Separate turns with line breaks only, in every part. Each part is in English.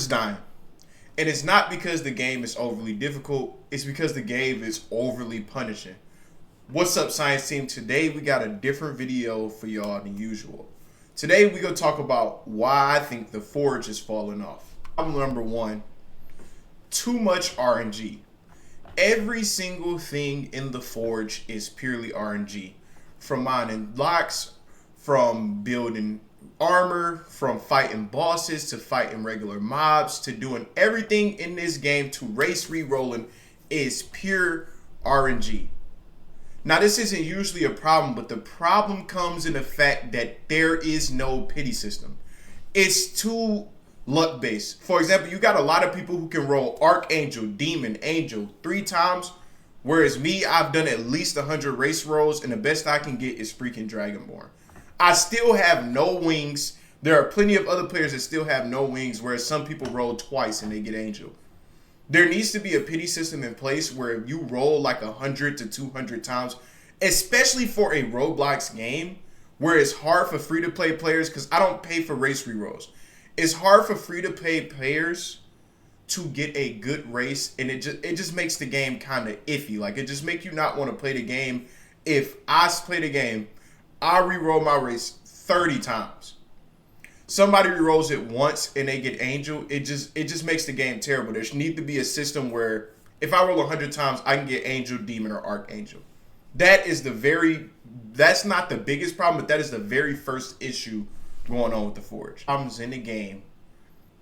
is dying. And it's not because the game is overly difficult. It's because the game is overly punishing. What's up, Science Team? Today we got a different video for y'all than usual. Today we gonna talk about why I think the Forge is falling off. Problem number one, too much RNG. Every single thing in the Forge is purely RNG. From mining blocks, from building armor, from fighting bosses to fighting regular mobs to doing everything in this game to race re-rolling is pure RNG. Now this isn't usually a problem, but the problem comes in the fact that there is no pity system. It's too luck based. For example, you got a lot of people who can roll Archangel, Demon, Angel 3 times, whereas me, I've done at least 100 race rolls and the best I can get is freaking Dragonborn. I still have no wings. There are plenty of other players that still have no wings, whereas some people roll twice and they get Angel. There needs to be a pity system in place where you roll like 100 to 200 times, especially for a Roblox game where it's hard for free-to-play players, because I don't pay for race rerolls. It's hard for free-to-play players to get a good race, and it just makes the game kind of iffy. Like, it just makes you not want to play the game. If I play the game, I re-roll my race 30 times. Somebody re-rolls it once and they get Angel, it just makes the game terrible. There need to be a system where if I roll 100 times, I can get Angel, Demon, or Archangel. That's not the biggest problem, but that is the very first issue going on with the Forge. Problems in the game,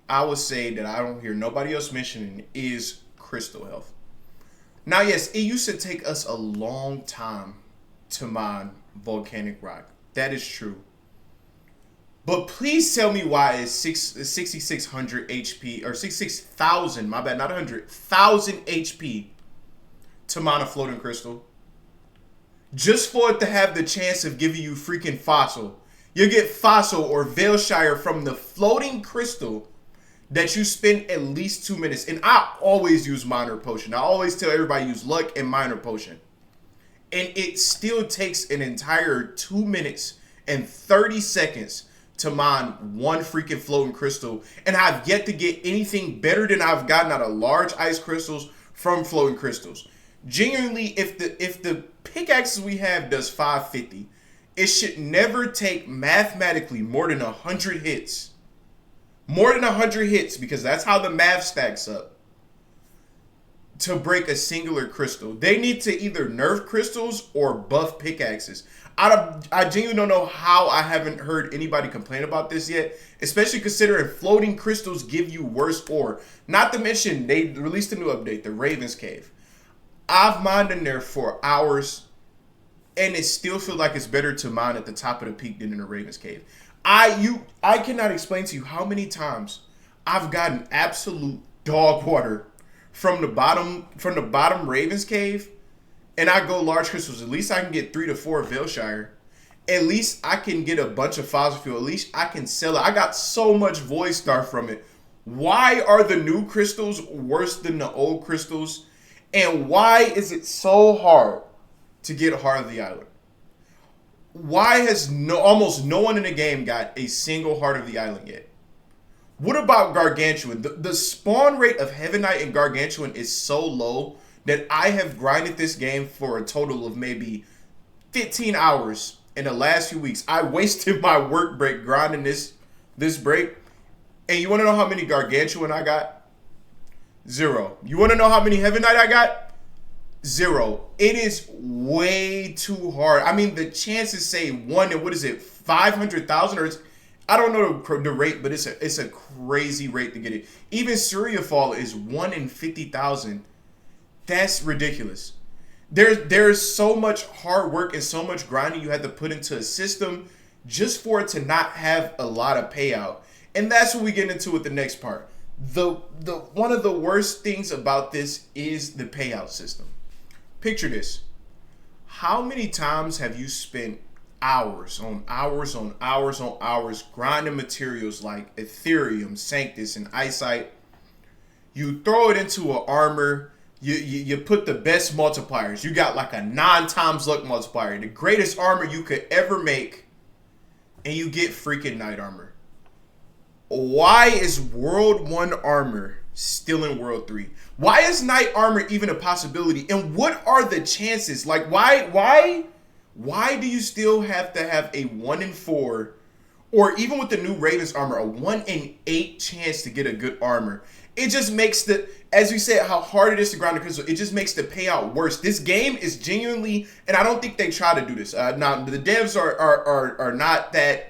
I would say that I don't hear nobody else mentioning is crystal health. Now, yes, it used to take us a long time to mine volcanic rock. That is true. But please tell me why it's 6,600 HP, or 66,000, my bad, not 100, 1,000 HP to mine a floating crystal. Just for it to have the chance of giving you freaking fossil. You get fossil or Veilshire from the floating crystal that you spend at least 2 minutes. And I always use minor potion. I always tell everybody use luck and minor potion. And it still takes an entire 2 minutes and 30 seconds to mine one freaking floating crystal. And I've yet to get anything better than I've gotten out of large ice crystals from floating crystals. Genuinely, if the pickaxes we have does 550, it should never take mathematically more than 100 hits. More than 100 hits, because that's how the math stacks up, to break a singular crystal. They need to either nerf crystals or buff pickaxes. I genuinely don't know how I haven't heard anybody complain about this yet, especially considering floating crystals give you worse ore. Not to mention, they released a new update, the Raven's Cave. I've mined in there for hours, and it still feels like it's better to mine at the top of the peak than in the Raven's Cave. I cannot explain to you how many times I've gotten absolute dog water from the bottom Raven's Cave, and I go large crystals. At least I can get 3 to 4 Veilshire. At least I can get a bunch of fossil fuel. At least I can sell it. I got so much Void Star from it. Why are the new crystals worse than the old crystals? And why is it so hard to get Heart of the Island? Why has almost no one in the game got a single Heart of the Island yet? What about Gargantuan? The spawn rate of Heaven Knight and Gargantuan is so low that I have grinded this game for a total of maybe 15 hours in the last few weeks. I wasted my work break grinding this break. And you want to know how many Gargantuan I got? 0. You want to know how many Heaven Knight I got? 0. It is way too hard. I mean, the chances say 1 in, what is it, 500,000? Or I don't know the rate, but it's a crazy rate to get it. Even Surya Fall is 1 in 50,000. That's ridiculous. There's so much hard work and so much grinding you had to put into a system just for it to not have a lot of payout. And that's what we get into with the next part. One of the worst things about this is the payout system. Picture this. How many times have you spent hours on hours on hours on hours grinding materials like Ethereum, Sanctus, and Eyesight? You throw it into an armor. You put the best multipliers. You got like a 9 times luck multiplier, the greatest armor you could ever make, and you get freaking knight armor. Why is World 1 armor still in World 3? Why is Knight armor even a possibility? And what are the chances? Like, why do you still have to have a 1 in 4, or even with the new Ravens armor, a 1 in 8 chance to get a good armor? It just makes as we said, how hard it is to grind the crystal, it just makes the payout worse. This game is genuinely, and I don't think they try to do this. Now, the devs are not that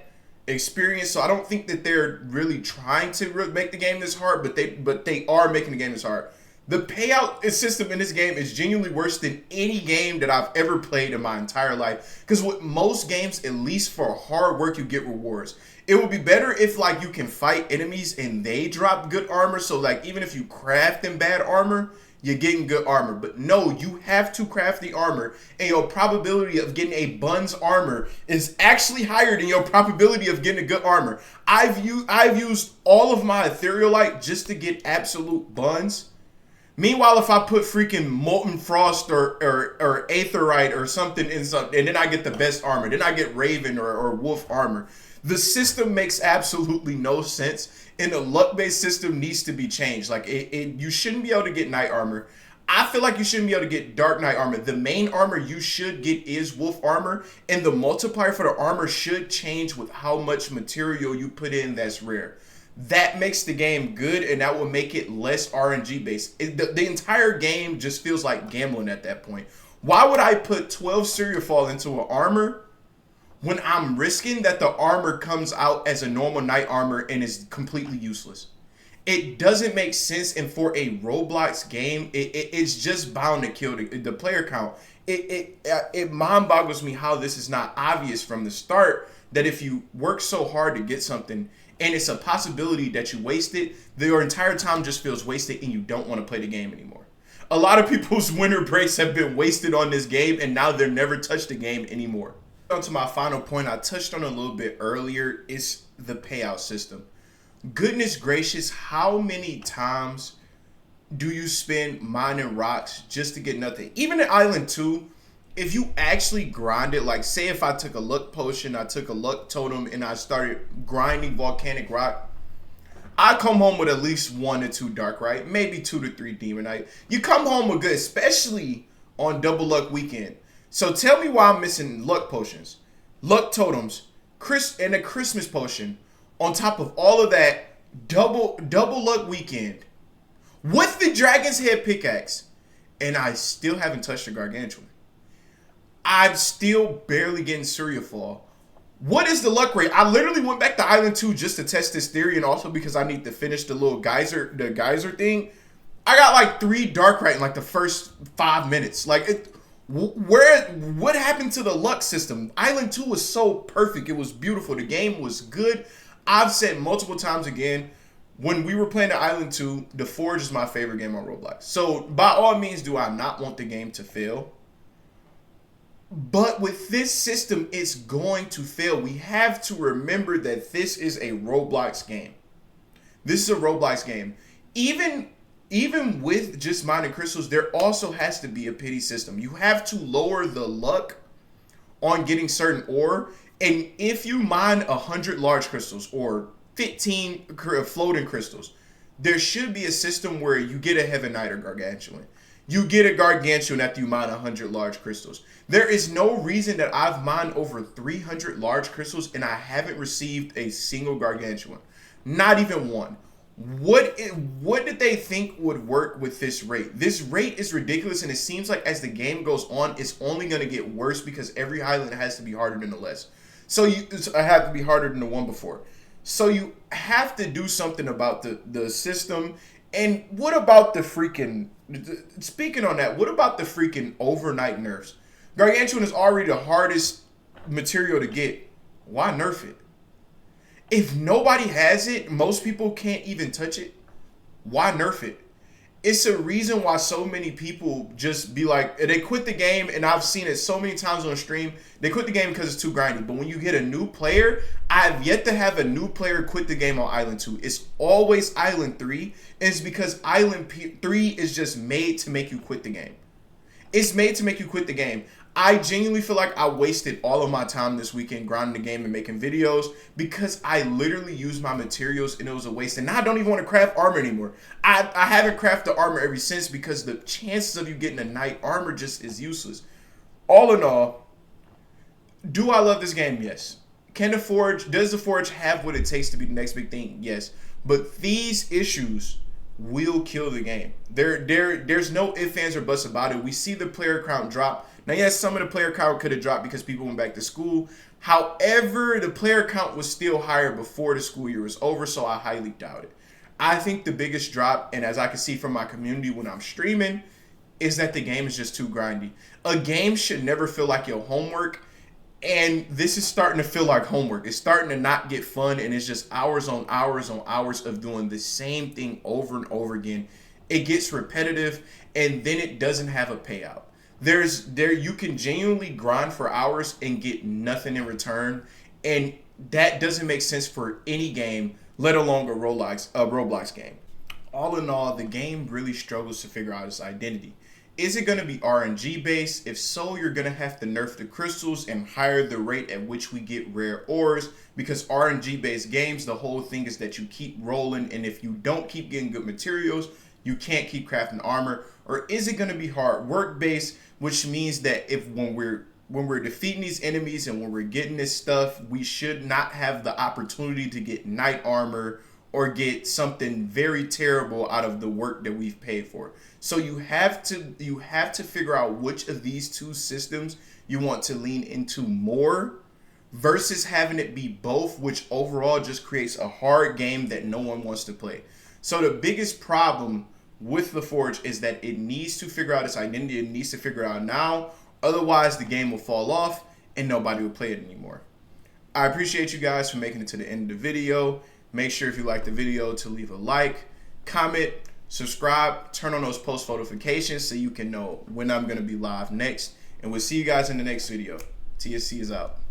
experienced, so I don't think that they're really trying to make the game this hard, but they are making the game this hard. The payout system in this game is genuinely worse than any game that I've ever played in my entire life. Because with most games, at least for hard work, you get rewards. It would be better if, like, you can fight enemies and they drop good armor. So, like, even if you craft them bad armor, you're getting good armor. But no, you have to craft the armor, and your probability of getting a Buns armor is actually higher than your probability of getting a good armor. I've used all of my Etherealite just to get absolute Buns. Meanwhile, if I put freaking Molten Frost or Aetherite or something in something, and then I get the best armor, then I get Raven or Wolf armor. The system makes absolutely no sense, and the luck-based system needs to be changed. Like, you shouldn't be able to get Knight armor. I feel like you shouldn't be able to get Dark Knight armor. The main armor you should get is Wolf armor, and the multiplier for the armor should change with how much material you put in that's rare. That makes the game good, and that will make it less RNG based. The entire game just feels like gambling at that point. Why would I put 12 Cereal Fall into an armor when I'm risking that the armor comes out as a normal Knight armor and is completely useless? It doesn't make sense, and for a Roblox game, it's just bound to kill the player count. It mind boggles me how this is not obvious from the start, that if you work so hard to get something and it's a possibility that you waste it, your entire time just feels wasted and you don't want to play the game anymore. A lot of people's winter breaks have been wasted on this game, and now they'll never touch the game anymore. On to my final point, I touched on a little bit earlier, is the payout system. Goodness gracious, how many times do you spend mining rocks just to get nothing? Even in Island 2, if you actually grind it, like say if I took a luck potion, I took a luck totem, and I started grinding volcanic rock, I come home with at least 1 to 2 darkrai, maybe 2 to 3 demonite. You come home with good, especially on double luck weekend. So tell me why I'm missing luck potions, luck totems, and a Christmas potion on top of all of that double luck weekend with the Dragon's Head pickaxe, and I still haven't touched the Gargantuan. I'm still barely getting Cereal Fall. What is the luck rate? I literally went back to Island 2 just to test this theory, and also because I need to finish the little geyser thing. I got like 3 Darkrai in like the first 5 minutes. Like, what happened to the luck system? Island 2 was so perfect. It was beautiful. The game was good. I've said multiple times again, when we were playing the Island 2, The Forge is my favorite game on Roblox. So by all means, do I not want the game to fail? But with this system, it's going to fail. We have to remember that this is a Roblox game. This is a Roblox game. Even with just mining crystals, there also has to be a pity system. You have to lower the luck on getting certain ore. And if you mine 100 large crystals or 15 floating crystals, there should be a system where you get a Heaven Knight or Gargantuan. You get a Gargantuan after you mine 100 large crystals. There is no reason that I've mined over 300 large crystals and I haven't received a single Gargantuan. Not even one. What did they think would work with this rate? This rate is ridiculous, and it seems like as the game goes on, it's only going to get worse because every island has to be harder than the less. So I have to be harder than the one before. So you have to do something about the system. And what about the freaking... Speaking on that, what about the freaking overnight nerfs? Gargantuan is already the hardest material to get. Why nerf it? If nobody has it, most people can't even touch it. Why nerf it? It's a reason why so many people just be like, they quit the game, and I've seen it so many times on stream. They quit the game because it's too grindy. But when you get a new player, I've yet to have a new player quit the game on Island 2. It's always Island 3. And it's because Island 3 is just made to make you quit the game. It's made to make you quit the game. I genuinely feel like I wasted all of my time this weekend grinding the game and making videos because I literally used my materials and it was a waste. And now I don't even want to craft armor anymore. I haven't crafted armor ever since because the chances of you getting a knight armor just is useless. All in all, do I love this game? Yes. Does the Forge have what it takes to be the next big thing? Yes. But these issues will kill the game. There's no ifs, ands, or buts about it. We see the player count drop. Now, yes, some of the player count could have dropped because people went back to school. However, the player count was still higher before the school year was over, so I highly doubt it. I think the biggest drop, and as I can see from my community when I'm streaming, is that the game is just too grindy. A game should never feel like your homework, and this is starting to feel like homework. It's starting to not get fun, and it's just hours on hours on hours of doing the same thing over and over again. It gets repetitive, and then it doesn't have a payout. You can genuinely grind for hours and get nothing in return, and that doesn't make sense for any game, let alone a Roblox game. All in all, the game really struggles to figure out its identity. Is it going to be RNG based? If so, you're going to have to nerf the crystals and higher the rate at which we get rare ores, because RNG based games, the whole thing is that you keep rolling, and if you don't keep getting good materials, you can't keep crafting armor. Or is it going to be hard work based, which means that when we're defeating these enemies and when we're getting this stuff, we should not have the opportunity to get knight armor or get something very terrible out of the work that we've paid for. So you have to figure out which of these two systems you want to lean into more versus having it be both, which overall just creates a hard game that no one wants to play. So the biggest problem with the Forge is that it needs to figure out its identity. It needs to figure out now. Otherwise, the game will fall off and nobody will play it anymore. I appreciate you guys for making it to the end of the video. Make sure if you like the video to leave a like, comment, subscribe, turn on those post notifications so you can know when I'm going to be live next. And we'll see you guys in the next video. TSC is out.